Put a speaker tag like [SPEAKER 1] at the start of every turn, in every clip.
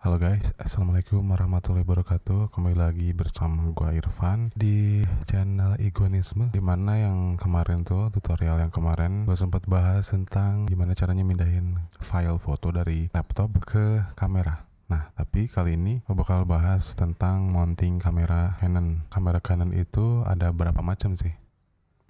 [SPEAKER 1] Halo guys, assalamualaikum warahmatullahi wabarakatuh. Kembali lagi bersama gua Irfan di channel Iguanisme. Dimana yang kemarin tuh tutorial yang kemarin gua sempat bahas tentang gimana caranya mindahin file foto dari laptop ke kamera. Nah, tapi kali ini gua bakal bahas tentang mounting kamera Canon. Kamera Canon itu ada berapa macam sih?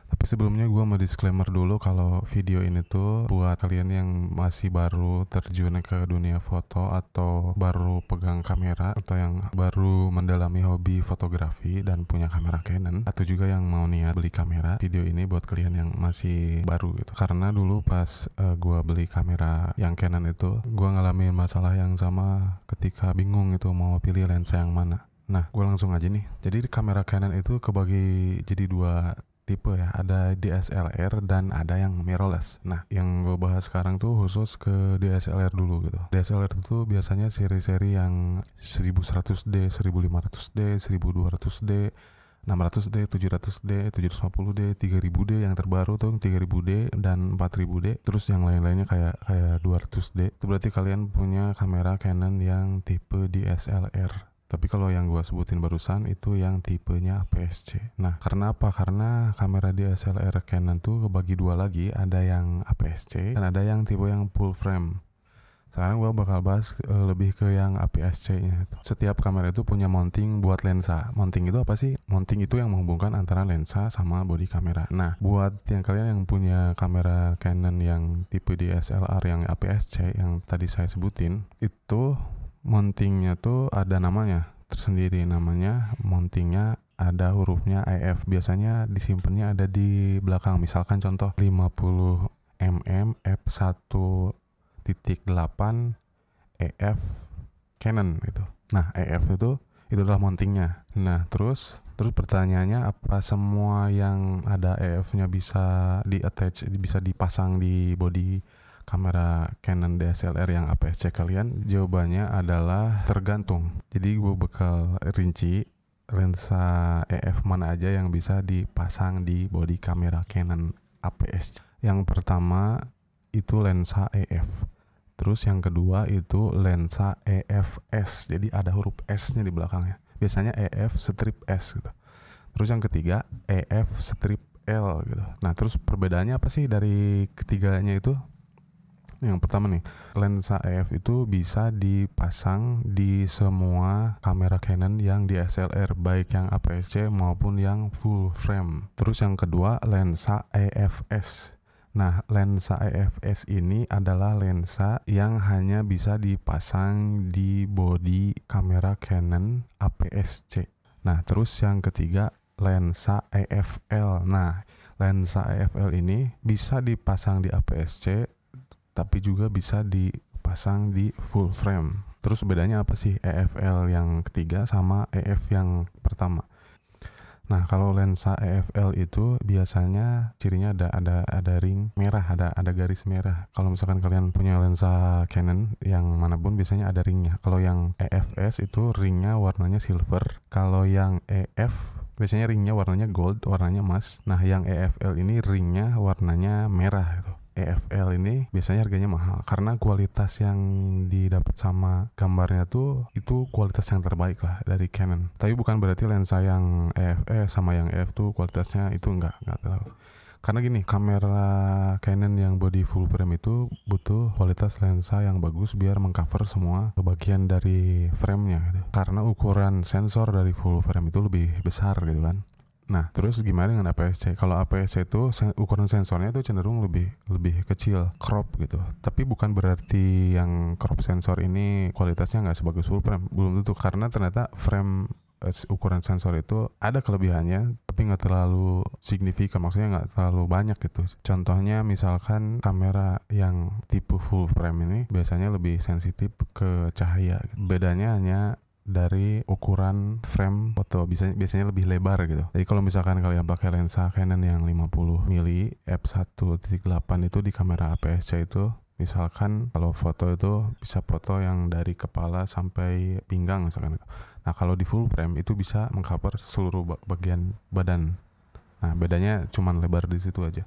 [SPEAKER 1] Tapi sebelumnya gue mau disclaimer dulu kalau video ini tuh buat kalian yang masih baru terjun ke dunia foto atau baru pegang kamera atau yang baru mendalami hobi fotografi dan punya kamera Canon, atau juga yang mau niat beli kamera. Video ini buat kalian yang masih baru gitu. Karena dulu pas gue beli kamera yang Canon itu, gue ngalamin masalah yang sama ketika bingung itu mau pilih lensa yang mana. Nah, gue langsung aja nih. Jadi kamera Canon itu kebagi jadi dua tipe ya, ada DSLR dan ada yang mirrorless. Nah, yang gue bahas sekarang tuh khusus ke DSLR dulu gitu. DSLR itu biasanya seri-seri yang 1100D, 1500D, 1200D, 600D, 700D, 750D, 3000D, yang terbaru tuh 3000D dan 4000D. Terus yang lain-lainnya kayak 200D. Itu berarti kalian punya kamera Canon yang tipe DSLR. Tapi kalau yang gua sebutin barusan itu yang tipenya APS-C. Nah, karena apa? Karena kamera DSLR Canon tuh kebagi dua lagi, ada yang APS-C dan ada yang tipe yang full frame. Sekarang gua bakal bahas lebih ke yang APS-C-nya. Setiap kamera itu punya mounting buat lensa. Mounting itu apa sih? Mounting itu yang menghubungkan antara lensa sama bodi kamera. Nah, buat yang kalian yang punya kamera Canon yang tipe DSLR yang APS-C yang tadi saya sebutin, itu mountingnya tuh ada namanya tersendiri, namanya mountingnya ada hurufnya EF. Biasanya disimpannya ada di belakang. Misalkan contoh 50 mm f1.8 EF Canon gitu. Nah, EF itu adalah mountingnya. Nah, terus pertanyaannya, apa semua yang ada EF-nya bisa di-attach, bisa dipasang di bodi kamera Canon DSLR yang APS-C kalian? Jawabannya adalah tergantung. Jadi gue bakal rinci lensa EF mana aja yang bisa dipasang di bodi kamera Canon APS-C. Yang pertama itu lensa EF. Terus yang kedua itu lensa EFS. Jadi ada huruf S-nya di belakangnya. Biasanya EF strip S gitu. Terus yang ketiga EF strip L gitu. Nah, terus perbedaannya apa sih dari ketiganya itu? Yang pertama nih, lensa EF itu bisa dipasang di semua kamera Canon yang DSLR, baik yang APS-C maupun yang full frame. Terus yang kedua, lensa EFS. Nah, lensa EFS ini adalah lensa yang hanya bisa dipasang di bodi kamera Canon APS-C. Nah, terus yang ketiga, lensa EFL. Nah, lensa EFL ini bisa dipasang di APS-C, tapi juga bisa dipasang di full frame. Terus bedanya apa sih EFL yang ketiga sama EF yang pertama? Nah, kalau lensa EFL itu biasanya cirinya ada ring merah, ada garis merah. Kalau misalkan kalian punya lensa Canon yang manapun biasanya ada ringnya. Kalau yang EFS itu ringnya warnanya silver. Kalau yang EF biasanya ringnya warnanya gold, warnanya emas. Nah, yang EFL ini ringnya warnanya merah gitu. EFL ini biasanya harganya mahal karena kualitas yang didapat sama gambarnya tuh itu kualitas yang terbaik lah dari Canon. Tapi bukan berarti lensa yang EFS sama yang EF tuh kualitasnya itu enggak tahu. Karena gini, kamera Canon yang body full frame itu butuh kualitas lensa yang bagus biar mengcover semua bagian dari frame-nya gitu. Karena ukuran sensor dari full frame itu lebih besar gitu kan. Nah, terus gimana dengan APS-C? Kalau APS-C itu ukuran sensornya itu cenderung lebih kecil, crop gitu. Tapi bukan berarti yang crop sensor ini kualitasnya nggak sebagus full frame. Belum tentu, karena ternyata frame ukuran sensor itu ada kelebihannya, tapi nggak terlalu signifikan. Maksudnya nggak terlalu banyak gitu. Contohnya misalkan kamera yang tipe full frame ini biasanya lebih sensitif ke cahaya. Bedanya hanya dari ukuran frame foto, biasanya lebih lebar gitu. Jadi kalau misalkan kalian pakai lensa Canon yang 50 mm f1.8 itu di kamera APS-C itu, misalkan kalau foto itu bisa foto yang dari kepala sampai pinggang misalkan. Nah, kalau di full frame itu bisa mengcover seluruh bagian badan. Nah, bedanya cuman lebar di situ aja.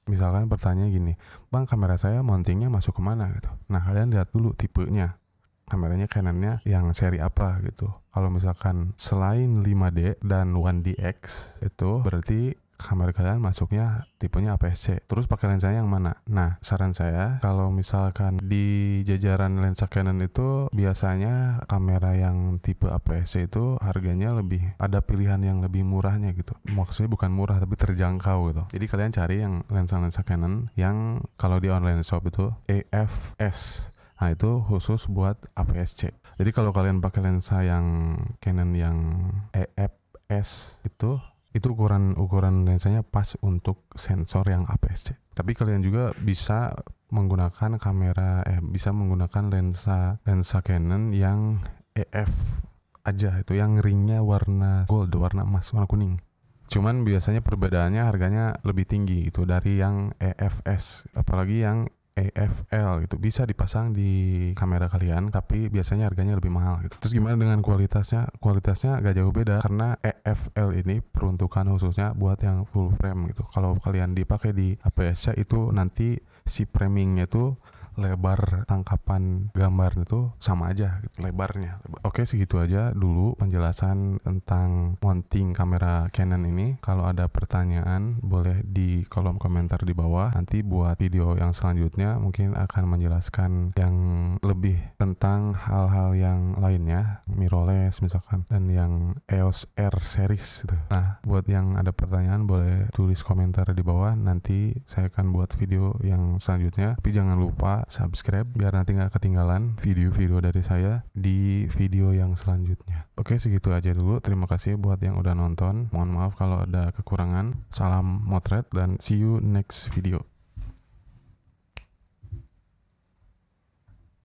[SPEAKER 1] Misalkan pertanyaan gini, "Bang, kamera saya mountingnya masuk kemana?" gitu. Nah, kalian lihat dulu tipenya. kameranya Canonnya yang seri apa gitu. Kalau misalkan selain 5D dan 1DX itu berarti kamera kalian masuknya tipenya APS-C. Terus pakai lensanya yang mana? Nah, saran saya kalau misalkan di jajaran lensa Canon itu biasanya kamera yang tipe APS-C itu harganya lebih, ada pilihan yang lebih murahnya gitu. Maksudnya bukan murah tapi terjangkau gitu. Jadi kalian cari yang lensa-lensa Canon yang kalau di online shop itu EFS. Nah, itu khusus buat APS-C. Jadi kalau kalian pakai lensa yang Canon yang EFS itu ukuran lensanya pas untuk sensor yang APS-C. Tapi kalian juga bisa menggunakan lensa Canon yang EF aja, itu yang ringnya warna gold, warna emas, warna kuning. Cuman biasanya perbedaannya harganya lebih tinggi itu dari yang EFS, apalagi yang EFL gitu, bisa dipasang di kamera kalian tapi biasanya harganya lebih mahal gitu. Terus gimana dengan kualitasnya? Kualitasnya agak jauh beda karena EFL ini peruntukan khususnya buat yang full frame gitu. Kalau kalian dipakai di APS-nya itu nanti si framingnya itu lebar tangkapan gambar itu sama aja gitu, lebarnya. Oke, segitu aja dulu penjelasan tentang mounting kamera Canon ini. Kalau ada pertanyaan boleh di kolom komentar di bawah. Nanti buat video yang selanjutnya mungkin akan menjelaskan yang lebih tentang hal-hal yang lainnya, mirrorless misalkan, dan yang EOS R series gitu. Nah, buat yang ada pertanyaan boleh tulis komentar di bawah, nanti saya akan buat video yang selanjutnya. Tapi jangan lupa subscribe biar nanti nggak ketinggalan video-video dari saya di video yang selanjutnya. Oke, segitu aja dulu. Terima kasih buat yang udah nonton. Mohon maaf kalau ada kekurangan. Salam motret dan see you next video.